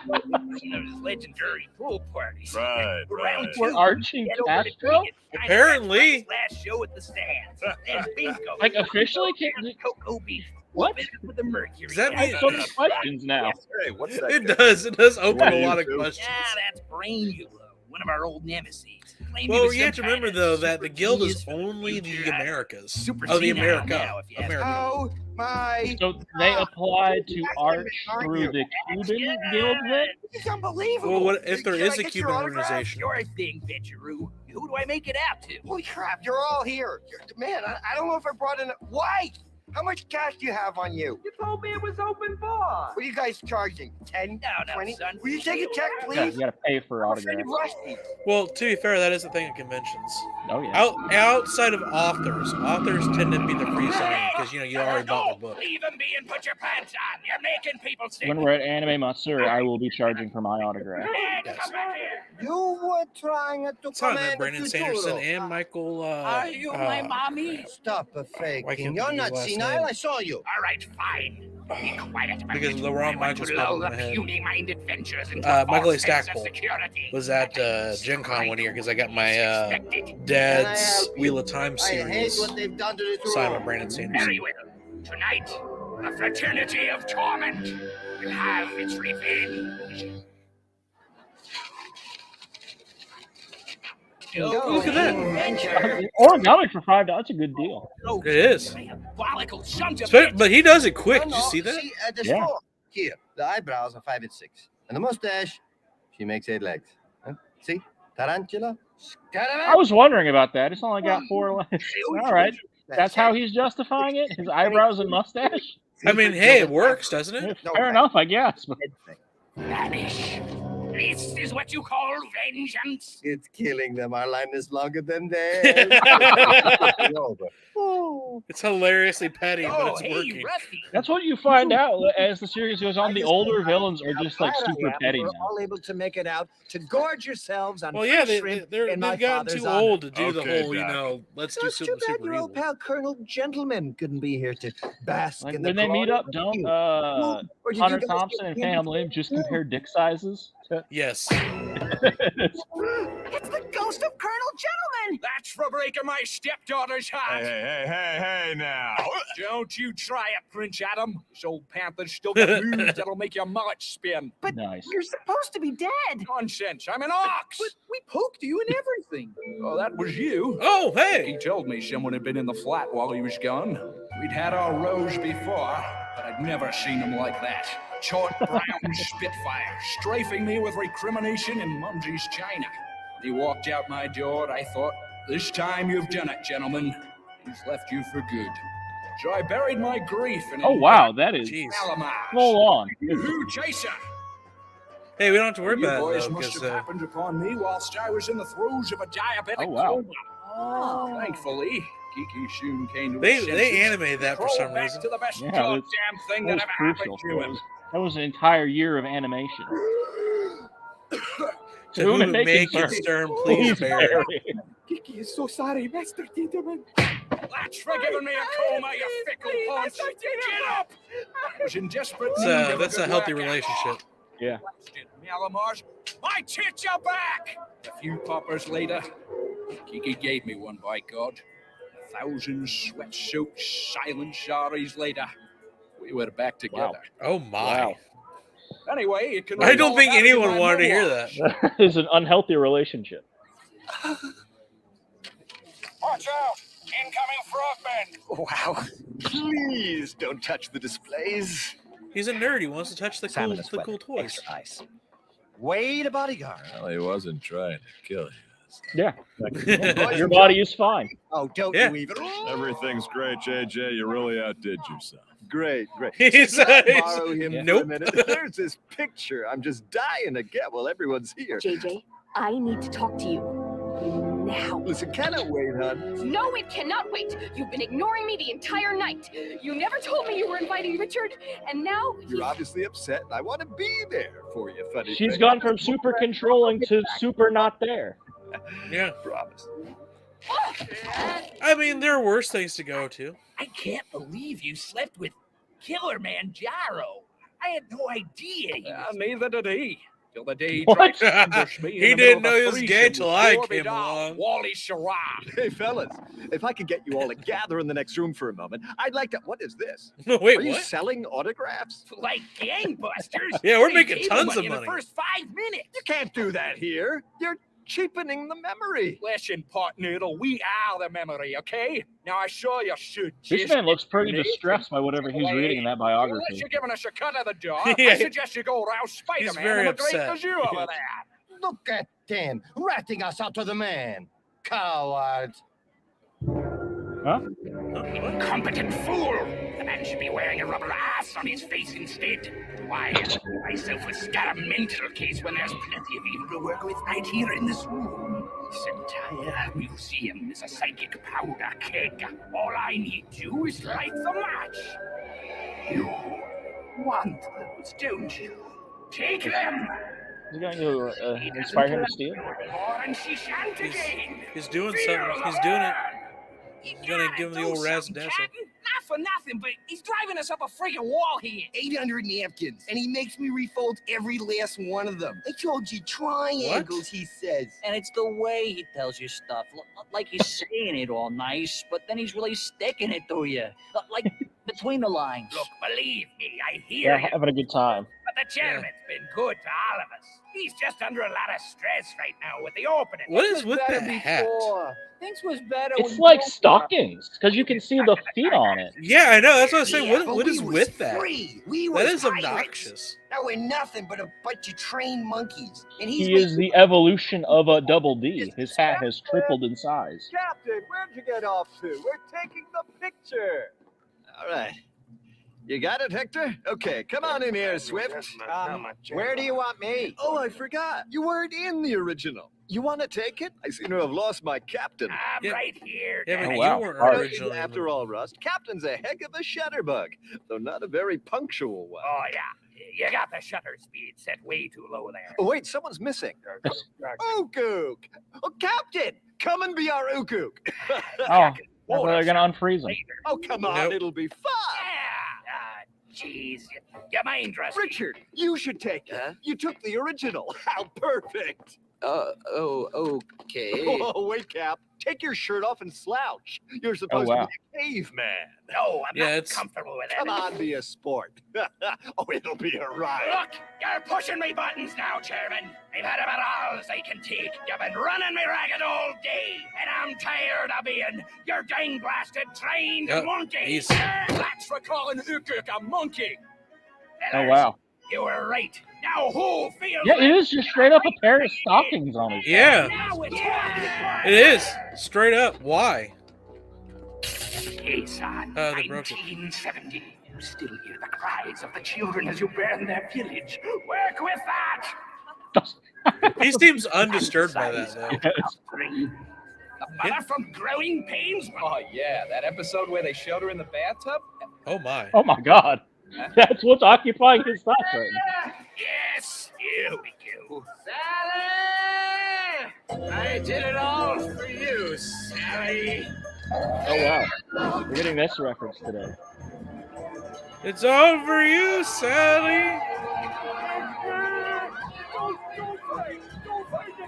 [SPEAKER 4] those legendary pool parties.
[SPEAKER 6] Right.
[SPEAKER 2] We're arching
[SPEAKER 4] Get over to
[SPEAKER 2] Castro?
[SPEAKER 4] Vegas, find
[SPEAKER 1] Apparently.
[SPEAKER 4] out last show at the stands. Then bingo.
[SPEAKER 2] Like officially?
[SPEAKER 4] Cocoa beef.
[SPEAKER 2] What?
[SPEAKER 4] Whoop it with the mercury.
[SPEAKER 1] Does that
[SPEAKER 2] I have
[SPEAKER 1] mean-
[SPEAKER 2] so many questions now.
[SPEAKER 5] Hey, what's that?
[SPEAKER 1] It does. It does open a
[SPEAKER 5] Yeah,
[SPEAKER 1] lot of
[SPEAKER 5] you do.
[SPEAKER 1] questions.
[SPEAKER 4] Yeah, that's Brain one of our old nemesis. Claimed he
[SPEAKER 1] Well,
[SPEAKER 4] was
[SPEAKER 1] you have
[SPEAKER 4] some
[SPEAKER 1] to remember
[SPEAKER 4] kind of
[SPEAKER 1] though that the
[SPEAKER 4] super
[SPEAKER 1] guild is
[SPEAKER 4] genius from
[SPEAKER 1] only the
[SPEAKER 4] future.
[SPEAKER 1] Americas.
[SPEAKER 4] Super
[SPEAKER 1] Oh, the
[SPEAKER 4] senile
[SPEAKER 1] America.
[SPEAKER 4] now, if you ask me.
[SPEAKER 1] America.
[SPEAKER 5] Oh, my.
[SPEAKER 2] So they applied to arch through the Cuban guild then?
[SPEAKER 4] It's unbelievable.
[SPEAKER 1] Well, what if there
[SPEAKER 4] Can
[SPEAKER 1] is
[SPEAKER 4] I
[SPEAKER 1] a
[SPEAKER 4] get your
[SPEAKER 1] Cuban
[SPEAKER 4] autograph?
[SPEAKER 1] organization?
[SPEAKER 4] Sure thing, Bitcheroo. Who do I make it out to?
[SPEAKER 3] Holy crap, you're all here. Man, I don't know if I brought in. Why? How much cash do you have on you?
[SPEAKER 4] You told me it was open bar.
[SPEAKER 3] What are you guys charging? 10?
[SPEAKER 4] No,
[SPEAKER 3] 20?
[SPEAKER 4] son.
[SPEAKER 3] Will you take a check,
[SPEAKER 2] Yeah,
[SPEAKER 3] please?
[SPEAKER 2] you gotta pay for
[SPEAKER 3] I'm afraid
[SPEAKER 2] autographs.
[SPEAKER 3] of Rusty.
[SPEAKER 1] Well, to be fair, that is the thing at conventions.
[SPEAKER 2] Oh yeah.
[SPEAKER 1] Outside of authors tend to be the free signing because you already bought the book.
[SPEAKER 4] Leave him be and put your pants on. You're making people sick.
[SPEAKER 2] When we're at Anime Matsuri, I will be charging for my autograph.
[SPEAKER 4] Hey, come back here.
[SPEAKER 3] You were trying to
[SPEAKER 1] It's on
[SPEAKER 3] command
[SPEAKER 1] that Brandon
[SPEAKER 3] the
[SPEAKER 1] Sanderson
[SPEAKER 3] futuro.
[SPEAKER 1] and Michael.
[SPEAKER 7] Are you my mommy?
[SPEAKER 3] Stop
[SPEAKER 1] Why
[SPEAKER 3] faking.
[SPEAKER 1] can't
[SPEAKER 3] You're
[SPEAKER 1] you
[SPEAKER 3] not
[SPEAKER 1] use last
[SPEAKER 3] senile.
[SPEAKER 1] name?
[SPEAKER 3] I saw you.
[SPEAKER 4] All right, fine. Be quiet.
[SPEAKER 1] Because the wrong Michael's
[SPEAKER 4] to lull
[SPEAKER 1] popping in
[SPEAKER 4] the
[SPEAKER 1] my head.
[SPEAKER 4] puny-minded adventurers into
[SPEAKER 1] Michael A.
[SPEAKER 4] false sense of
[SPEAKER 1] Stackpole
[SPEAKER 4] security.
[SPEAKER 1] was at Gen Con one year because I got my
[SPEAKER 4] Expected.
[SPEAKER 3] Can I
[SPEAKER 1] dad's
[SPEAKER 3] help you?
[SPEAKER 1] Wheel of Time
[SPEAKER 3] I hate
[SPEAKER 1] series
[SPEAKER 3] what they've done to this
[SPEAKER 1] signed by
[SPEAKER 3] room.
[SPEAKER 1] Brandon Sanderson.
[SPEAKER 4] Very well. Tonight, the fraternity of torment will have its revenge.
[SPEAKER 1] Look at that.
[SPEAKER 2] Origami for $5, that's a good deal.
[SPEAKER 1] It is.
[SPEAKER 4] Diabolical shunt of
[SPEAKER 1] But he does it quick. Did you see that?
[SPEAKER 3] See, there's
[SPEAKER 2] Yeah.
[SPEAKER 3] 4. Here, the eyebrows are 5 and 6. And the mustache, she makes 8 legs. Huh? See? Tarantula.
[SPEAKER 2] I was wondering about that. It's only got 4 legs. All right. That's how he's justifying it? His eyebrows and mustache?
[SPEAKER 1] I mean, hey, it works, doesn't it?
[SPEAKER 2] Fair enough, I guess. But
[SPEAKER 4] Vanish. This is what you call vengeance.
[SPEAKER 3] It's killing them. Our line is longer than theirs.
[SPEAKER 1] It's hilariously petty, but
[SPEAKER 4] Oh,
[SPEAKER 1] it's
[SPEAKER 4] hey,
[SPEAKER 1] working.
[SPEAKER 4] Rusty.
[SPEAKER 2] that's what you find out as the series goes on. The older villains are just like super petty
[SPEAKER 5] We're
[SPEAKER 2] now.
[SPEAKER 5] all able to make it out to gorge yourselves on
[SPEAKER 1] Well, yeah,
[SPEAKER 5] fresh shrimp
[SPEAKER 1] they've
[SPEAKER 5] in my
[SPEAKER 1] gotten
[SPEAKER 5] father's
[SPEAKER 1] too
[SPEAKER 5] honor.
[SPEAKER 1] old to do the
[SPEAKER 6] Okay,
[SPEAKER 1] whole,
[SPEAKER 6] Doc.
[SPEAKER 1] let's
[SPEAKER 5] So
[SPEAKER 1] do
[SPEAKER 5] it's too
[SPEAKER 1] something
[SPEAKER 5] bad
[SPEAKER 1] super
[SPEAKER 5] your old
[SPEAKER 1] evil.
[SPEAKER 5] pal Colonel Gentleman couldn't be here to bask
[SPEAKER 2] Like
[SPEAKER 5] in the
[SPEAKER 2] when they meet
[SPEAKER 5] glory
[SPEAKER 2] up,
[SPEAKER 5] of
[SPEAKER 2] don't
[SPEAKER 5] you.
[SPEAKER 2] uh,
[SPEAKER 5] Or did you
[SPEAKER 2] Hunter
[SPEAKER 5] guys
[SPEAKER 2] Thompson
[SPEAKER 5] get
[SPEAKER 2] and
[SPEAKER 5] him?
[SPEAKER 2] Phantom Limb just compare dick sizes?
[SPEAKER 1] Yes.
[SPEAKER 7] It's the ghost of Colonel Gentleman!
[SPEAKER 4] That's for breaking my stepdaughter's heart.
[SPEAKER 6] Hey now.
[SPEAKER 4] Don't you try it, Prince Adam. This old panther's still got moves that'll make your mullet spin.
[SPEAKER 7] But
[SPEAKER 2] Nice.
[SPEAKER 7] you're supposed to be dead!
[SPEAKER 4] Nonsense, I'm an ox.
[SPEAKER 10] But we poked you and everything.
[SPEAKER 4] Oh, that was you.
[SPEAKER 1] Oh,
[SPEAKER 4] He
[SPEAKER 1] hey.
[SPEAKER 4] told me someone had been in the flat while he was gone. We'd had our rows before, but I'd never seen him like that. Short brown spitfire, strafing me with recrimination in Mumsy's china. He walked out my door, I thought, this time you've done it, gentlemen. He's left you for good. So I buried my grief in
[SPEAKER 2] Oh wow, that is
[SPEAKER 1] Jeez.
[SPEAKER 4] Alamos.
[SPEAKER 2] full on.
[SPEAKER 4] Who chaser?
[SPEAKER 1] Hey, we don't have to worry
[SPEAKER 4] You
[SPEAKER 1] about
[SPEAKER 4] boys
[SPEAKER 1] it, though,
[SPEAKER 4] must
[SPEAKER 1] because
[SPEAKER 4] have happened upon me whilst I was in the throes of a diabetic
[SPEAKER 2] Oh, wow.
[SPEAKER 4] coma.
[SPEAKER 7] Oh.
[SPEAKER 4] Thankfully, Kiki soon came to
[SPEAKER 1] they
[SPEAKER 4] his
[SPEAKER 1] they
[SPEAKER 4] senses.
[SPEAKER 1] animated that for
[SPEAKER 4] Crawled
[SPEAKER 1] some
[SPEAKER 4] back
[SPEAKER 1] reason.
[SPEAKER 4] to the best
[SPEAKER 2] Yeah,
[SPEAKER 4] goddamn
[SPEAKER 2] that's-
[SPEAKER 4] thing
[SPEAKER 2] That
[SPEAKER 4] that
[SPEAKER 2] was
[SPEAKER 4] ever
[SPEAKER 2] crucial.
[SPEAKER 4] happened to him.
[SPEAKER 2] That was an entire year of animation.
[SPEAKER 1] To whom it may concern, please bear it.
[SPEAKER 10] Kiki is so sorry, Master Gentleman.
[SPEAKER 4] That's for giving me a coma, you fickle paunch. Get up! I was in desperate need of
[SPEAKER 1] That's a
[SPEAKER 4] good
[SPEAKER 1] healthy
[SPEAKER 4] workout.
[SPEAKER 1] relationship.
[SPEAKER 2] Yeah.
[SPEAKER 4] Myanmar's, my tits are back! A few poppers later, Kiki gave me one, by God. 1,000 sweat-soaked silent sorries later, we were back together.
[SPEAKER 1] Oh my.
[SPEAKER 2] Wow.
[SPEAKER 4] Anyway, it can.
[SPEAKER 1] I don't think anyone wanted to hear that.
[SPEAKER 2] It's an unhealthy relationship.
[SPEAKER 4] Watch out! Incoming frogmen!
[SPEAKER 5] Wow. Please don't touch the displays.
[SPEAKER 1] He's a nerd. He wants to touch the cool toys.
[SPEAKER 5] Extra ice. Wait a bodyguard.
[SPEAKER 6] Well, he wasn't trying to kill you.
[SPEAKER 2] Yeah. Your body is fine.
[SPEAKER 5] Oh, don't you even.
[SPEAKER 6] Everything's great, JJ. You really outdid yourself.
[SPEAKER 5] Great.
[SPEAKER 1] He's,
[SPEAKER 5] Can I borrow him for a
[SPEAKER 1] nope.
[SPEAKER 5] minute? There's this picture I'm just dying to get while everyone's here.
[SPEAKER 9] JJ, I need to talk to you now.
[SPEAKER 5] Listen, can it wait, hon?
[SPEAKER 9] No, it cannot wait. You've been ignoring me the entire night. You never told me you were inviting Richard, and now
[SPEAKER 5] You're obviously upset, and I want to be there for you, funny
[SPEAKER 2] She's
[SPEAKER 5] thing.
[SPEAKER 2] gone from super controlling to super not there.
[SPEAKER 1] Yeah.
[SPEAKER 5] Promise.
[SPEAKER 1] I mean, there are worse things to go to.
[SPEAKER 7] I can't believe you slept with Killer Manjaro. I had no idea.
[SPEAKER 4] Neither did he. Till the day he
[SPEAKER 2] What?
[SPEAKER 4] tried to ambush me.
[SPEAKER 1] He didn't know he was gay till I came along.
[SPEAKER 4] Wally Sharad.
[SPEAKER 5] Hey, fellas, if I could get you all to gather in the next room for a moment, I'd like to. What is this?
[SPEAKER 1] Wait,
[SPEAKER 5] Are you
[SPEAKER 1] what?
[SPEAKER 5] selling autographs?
[SPEAKER 7] Like gangbusters.
[SPEAKER 1] Yeah, we're
[SPEAKER 7] They
[SPEAKER 1] making
[SPEAKER 7] gave
[SPEAKER 1] tons of
[SPEAKER 7] in
[SPEAKER 1] money.
[SPEAKER 7] the first 5 minutes.
[SPEAKER 5] You can't do that here. You're cheapening the memory.
[SPEAKER 4] Listen, pot noodle, we are the memory, okay? Now I sure you should.
[SPEAKER 2] This
[SPEAKER 4] just
[SPEAKER 2] man looks pretty
[SPEAKER 4] admit
[SPEAKER 2] distressed by whatever he's reading in that biography.
[SPEAKER 4] Unless you're giving us a cut of the door,
[SPEAKER 1] Yeah.
[SPEAKER 4] I suggest you go rouse Spider-Man
[SPEAKER 1] very
[SPEAKER 4] and the great
[SPEAKER 1] upset.
[SPEAKER 4] Kazoo over there.
[SPEAKER 3] Look at them, ratting us out to the man. Cowards.
[SPEAKER 2] Huh?
[SPEAKER 7] Incompetent fool! The man should be wearing a rubber ass on his face instead. Why, myself has got a mental case when there's plenty of evil to work with right here in this room. This entire museum is a psychic powder keg. All I need to do is light the match. You want those, don't you? Take them!
[SPEAKER 2] Is he going to inspire him to steal?
[SPEAKER 7] And she shan't again.
[SPEAKER 1] He's doing something. He's doing it. He's gonna give him the old razzle dazzle.
[SPEAKER 7] Not for nothing, but he's driving us up a friggin' wall here.
[SPEAKER 10] 800 napkins, and he makes me refold every last one of them. I told you triangles, he says.
[SPEAKER 11] And it's the way he tells you stuff. Like he's saying it all nice, but then he's really sticking it to you. Like between the lines.
[SPEAKER 7] Look, believe me, I hear
[SPEAKER 2] Yeah,
[SPEAKER 7] you.
[SPEAKER 2] having a good time.
[SPEAKER 7] But the chairman's been good to all of us. He's just under a lot of stress right now with the opening.
[SPEAKER 1] What is with the hat?
[SPEAKER 11] Things was better.
[SPEAKER 2] It's like stockings, because you can see the feet on it.
[SPEAKER 1] Yeah, I know. That's what I was saying.
[SPEAKER 10] Yeah,
[SPEAKER 1] What is with that?
[SPEAKER 10] Free. We
[SPEAKER 1] That
[SPEAKER 10] was
[SPEAKER 1] is
[SPEAKER 10] pirates.
[SPEAKER 1] obnoxious.
[SPEAKER 10] Now we're nothing but a bunch of trained monkeys. And he's
[SPEAKER 2] He is the evolution of a double D. His hat has tripled in size.
[SPEAKER 5] Captain, where'd you get off to? We're taking the picture. All right. You got it, Hector? Okay, come on in here, Swift.
[SPEAKER 3] Where do you want me?
[SPEAKER 5] Oh, I forgot. You weren't in the original. You want to take it? I seem to have lost my captain.
[SPEAKER 7] I'm right here.
[SPEAKER 1] Yeah, but
[SPEAKER 2] Oh,
[SPEAKER 1] you
[SPEAKER 2] wow.
[SPEAKER 1] weren't
[SPEAKER 2] All right.
[SPEAKER 1] originally.
[SPEAKER 5] After all, Rust, Captain's a heck of a shutterbug, though not a very punctual one.
[SPEAKER 7] Oh, yeah. You got the shutter speed set way too low there.
[SPEAKER 5] Oh, wait, someone's missing. Ukuk! Oh, Captain! Come and be our Ukuk!
[SPEAKER 2] Oh, they're going to unfreeze him.
[SPEAKER 5] Oh, come on,
[SPEAKER 1] Nope.
[SPEAKER 5] it'll be fun!
[SPEAKER 7] Jeez, you mind, Rusty?
[SPEAKER 5] Richard, you should take it. You took the original. How perfect!
[SPEAKER 11] Okay.
[SPEAKER 5] Oh, wait, Cap. Take your shirt off and slouch. You're supposed
[SPEAKER 2] wow.
[SPEAKER 5] to be a caveman.
[SPEAKER 7] No, I'm
[SPEAKER 1] Yeah,
[SPEAKER 7] not
[SPEAKER 1] it's-
[SPEAKER 7] comfortable with it.
[SPEAKER 5] Come on, be a sport. Oh, it'll be a ride.
[SPEAKER 7] Look, you're pushing me buttons now, Chairman. I've had about all they can take. You've been running me ragged all day, and I'm tired of being your dang blasted trained
[SPEAKER 1] Yep,
[SPEAKER 7] monkey.
[SPEAKER 1] he's-
[SPEAKER 4] That's for calling Ukuk a monkey.
[SPEAKER 2] Oh, wow.
[SPEAKER 7] You were right. Now who feels
[SPEAKER 2] Yeah, it is just straight up a pair of stockings on his
[SPEAKER 1] Yeah,
[SPEAKER 7] Now it's
[SPEAKER 1] it is. Straight up. Why?
[SPEAKER 7] Yes, on
[SPEAKER 1] They broke it.
[SPEAKER 7] 1970. You still hear the cries of the children as you burn their village. Work with that.
[SPEAKER 1] He seems undisturbed by that, though.
[SPEAKER 7] The mother from growing pains.
[SPEAKER 8] Oh, yeah, that episode where they showed her in the bathtub?
[SPEAKER 1] Oh, my.
[SPEAKER 2] Oh my god. That's what's occupying his thoughts right now.
[SPEAKER 7] Yes, here we go.
[SPEAKER 10] Sally! I did it all for you, Sally.
[SPEAKER 2] Oh wow. We're getting this reference today.
[SPEAKER 1] It's all for you, Sally.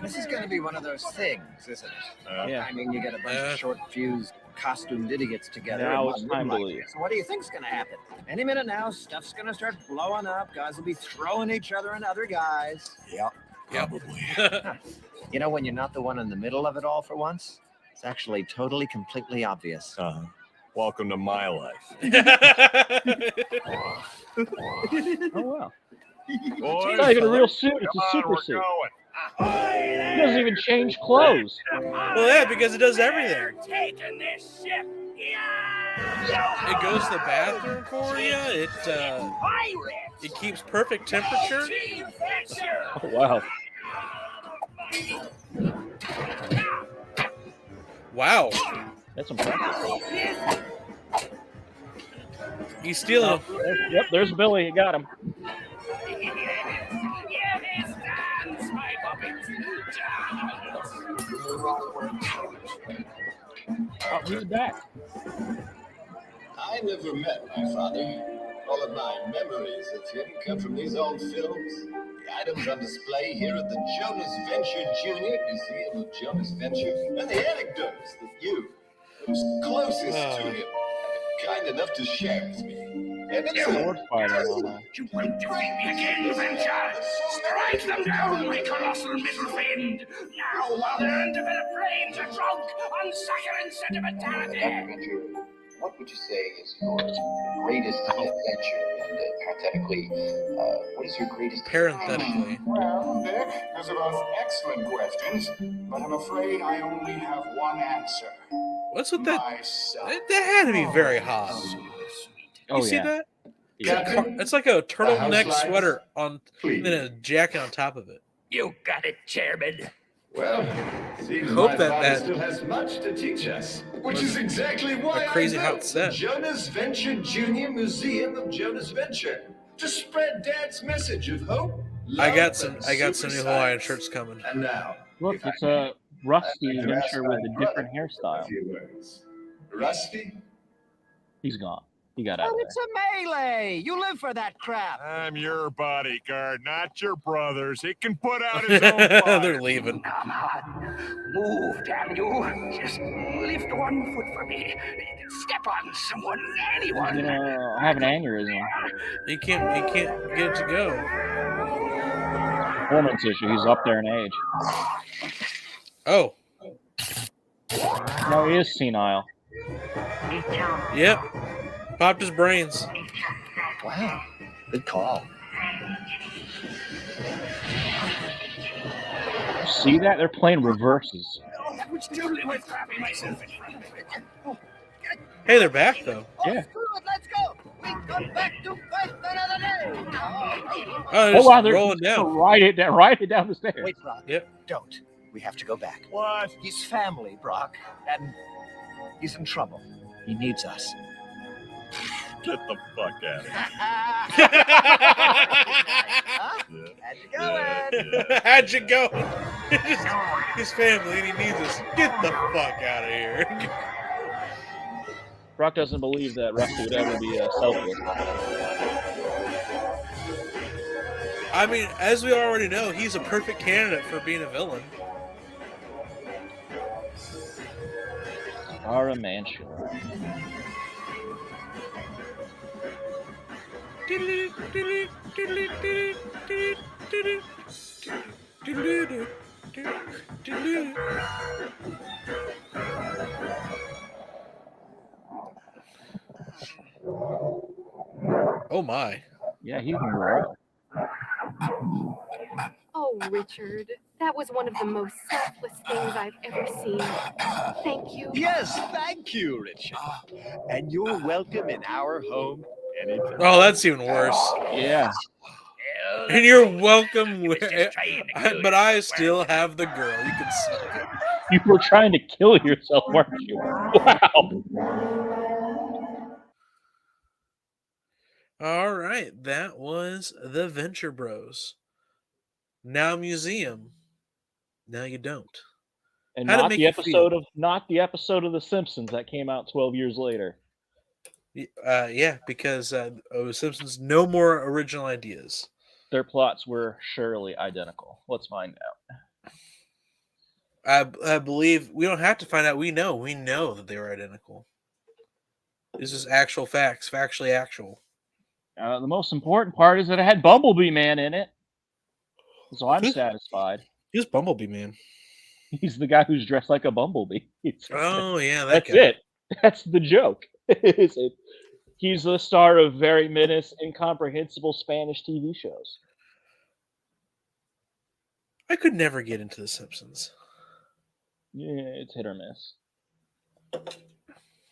[SPEAKER 3] This is going to be one of those things, isn't it?
[SPEAKER 2] Yeah.
[SPEAKER 3] I mean, you get a bunch of short fused
[SPEAKER 5] costumed idiots together.
[SPEAKER 2] Now it's time to leave.
[SPEAKER 5] So what do you think's gonna happen? Any minute now, stuff's gonna start blowing up. Guys will be throwing each other and other guys.
[SPEAKER 3] Yep.
[SPEAKER 6] Probably.
[SPEAKER 5] You know, when you're not the one in the middle of it all for once, it's actually totally, completely obvious.
[SPEAKER 6] Welcome to my life.
[SPEAKER 2] Oh, wow.
[SPEAKER 6] Boys,
[SPEAKER 2] It's not even a real suit. It's a
[SPEAKER 6] come on,
[SPEAKER 2] super
[SPEAKER 6] we're
[SPEAKER 2] suit.
[SPEAKER 6] going.
[SPEAKER 2] He doesn't even change clothes.
[SPEAKER 1] Well, yeah, because it does everything.
[SPEAKER 7] Taking this ship.
[SPEAKER 1] It goes to the bathroom for you. It keeps perfect temperature.
[SPEAKER 2] Oh, wow.
[SPEAKER 1] Wow.
[SPEAKER 2] That's impressive.
[SPEAKER 1] He's stealing them.
[SPEAKER 2] Yep, there's Billy. You got him. Oh, he's back.
[SPEAKER 3] I never met my father. All of my memories of him come from these old films. The items on display here at the Jonas Venture Jr. Museum of Jonas Venture, and the anecdotes that you, who's closest to him, have been kind enough to share with me. And it's
[SPEAKER 2] Sword fighter, mama.
[SPEAKER 7] You won't defeat me again, Venture. Strike them down, my colossal middle fiend. Now, while their undeveloped brains are drunk on saccharine sentimentality.
[SPEAKER 12] What would you say is your greatest adventure? And parenthetically, what is your greatest...
[SPEAKER 1] Parenthetically.
[SPEAKER 13] Well, Dick, those are both excellent questions, but I'm afraid I only have one answer.
[SPEAKER 1] What's with that? That had to be very hot. You see that? It's like a turtleneck sweater on, and then a jacket on top of it.
[SPEAKER 7] You got it, Chairman.
[SPEAKER 3] Well, seems
[SPEAKER 1] Hope
[SPEAKER 3] my
[SPEAKER 1] that
[SPEAKER 3] father
[SPEAKER 1] that
[SPEAKER 3] still has much to teach us, which is exactly why
[SPEAKER 1] a crazy
[SPEAKER 3] I
[SPEAKER 1] hot
[SPEAKER 3] built
[SPEAKER 1] set.
[SPEAKER 3] Jonas Venture Jr. Museum of Jonas Venture to spread Dad's message of hope.
[SPEAKER 1] I got some new Hawaiian shirts coming.
[SPEAKER 3] And now,
[SPEAKER 2] look, it's a Rusty Venture with a different hairstyle.
[SPEAKER 3] Rusty?
[SPEAKER 2] He's gone. He got out
[SPEAKER 5] Oh,
[SPEAKER 2] of
[SPEAKER 5] it's a melee. You live for that crap.
[SPEAKER 6] I'm your bodyguard, not your brother's. He can put out his own fire.
[SPEAKER 1] They're leaving.
[SPEAKER 7] Come on. Move, damn you. Just lift one foot for me. Step on someone, anyone.
[SPEAKER 2] I have an aneurysm.
[SPEAKER 1] He can't get it to go.
[SPEAKER 2] Performance issue. He's up there in age.
[SPEAKER 1] Oh.
[SPEAKER 2] No, he is senile.
[SPEAKER 1] Yep. Popped his brains.
[SPEAKER 5] Wow. Good call.
[SPEAKER 2] See that? They're playing reverses.
[SPEAKER 1] Hey, they're back though.
[SPEAKER 2] Yeah.
[SPEAKER 5] Let's go. We come back to fight another day.
[SPEAKER 1] Oh,
[SPEAKER 2] wow, they're
[SPEAKER 1] rolling down.
[SPEAKER 2] Ride it down the stairs.
[SPEAKER 5] Wait, Brock.
[SPEAKER 1] Yep.
[SPEAKER 5] Don't. We have to go back.
[SPEAKER 6] What?
[SPEAKER 5] He's family, Brock, and he's in trouble. He needs us.
[SPEAKER 6] Get the fuck out of here.
[SPEAKER 5] How'd you go,
[SPEAKER 1] How'd you go? His family, and he needs us. Get the fuck out of here.
[SPEAKER 2] Brock doesn't believe that Rusty would ever be selfless.
[SPEAKER 1] I mean, as we already know, he's a perfect candidate for being a villain.
[SPEAKER 2] Ara Mansion.
[SPEAKER 1] Oh my.
[SPEAKER 2] Yeah, he can grow.
[SPEAKER 9] Oh, Richard, that was one of the most selfless things I've ever seen. Thank you.
[SPEAKER 10] Yes, thank you, Richard. And you're welcome in our home anytime.
[SPEAKER 1] Oh, that's even worse.
[SPEAKER 2] Yeah.
[SPEAKER 1] And you're welcome, but I still have the girl. You can suck it.
[SPEAKER 2] You were trying to kill yourself, weren't you? Wow.
[SPEAKER 1] All right, that was the Venture Bros. Now Museum. Now you don't.
[SPEAKER 2] And
[SPEAKER 1] How'd it
[SPEAKER 2] not
[SPEAKER 1] make
[SPEAKER 2] the
[SPEAKER 1] you
[SPEAKER 2] episode
[SPEAKER 1] feel?
[SPEAKER 2] of not the episode of The Simpsons that came out 12 years later.
[SPEAKER 1] Yeah, because Simpsons no more original ideas.
[SPEAKER 2] Their plots were surely identical. Let's find out.
[SPEAKER 1] I believe we don't have to find out. We know that they were identical. This is actual facts, factually actual.
[SPEAKER 2] The most important part is that it had Bumblebee Man in it, so I'm satisfied.
[SPEAKER 1] Who's Bumblebee Man?
[SPEAKER 2] He's the guy who's dressed like a bumblebee.
[SPEAKER 1] Oh yeah,
[SPEAKER 2] that's
[SPEAKER 1] guy.
[SPEAKER 2] it. That's the joke. He's the star of very incomprehensible Spanish TV shows.
[SPEAKER 1] I could never get into The Simpsons.
[SPEAKER 2] Yeah, it's hit or miss.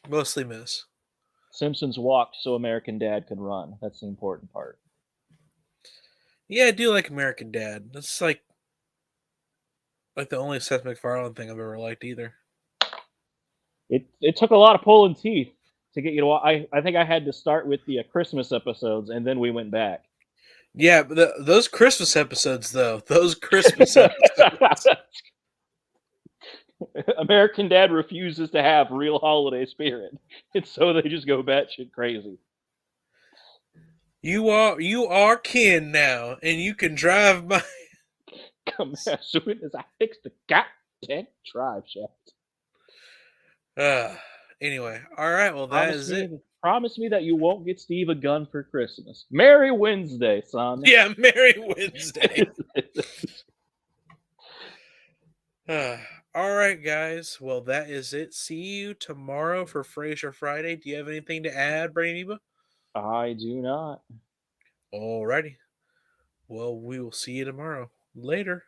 [SPEAKER 1] Mostly miss.
[SPEAKER 2] Simpsons walked so American Dad could run. That's the important part.
[SPEAKER 1] Yeah, I do like American Dad. That's like the only Seth MacFarlane thing I've ever liked either.
[SPEAKER 2] It took a lot of pulling teeth to get you to watch. I think I had to start with the Christmas episodes, and then we went back.
[SPEAKER 1] Yeah, but those Christmas episodes, though. Those Christmas episodes.
[SPEAKER 2] American Dad refuses to have real holiday spirit. And so they just go batshit crazy.
[SPEAKER 1] You are kin now, and you can drive my...
[SPEAKER 2] Come as soon as I fix the goddamn drive shaft.
[SPEAKER 1] Anyway, all right. Well, that is it.
[SPEAKER 2] Promise me that you won't get Steve a gun for Christmas. Merry Wednesday, son.
[SPEAKER 1] Yeah, Merry Wednesday. All right, guys. Well, that is it. See you tomorrow for Frasier Friday. Do you have anything to add, Brain Amoeba?
[SPEAKER 2] I do not.
[SPEAKER 1] Alrighty. Well, we will see you tomorrow. Later.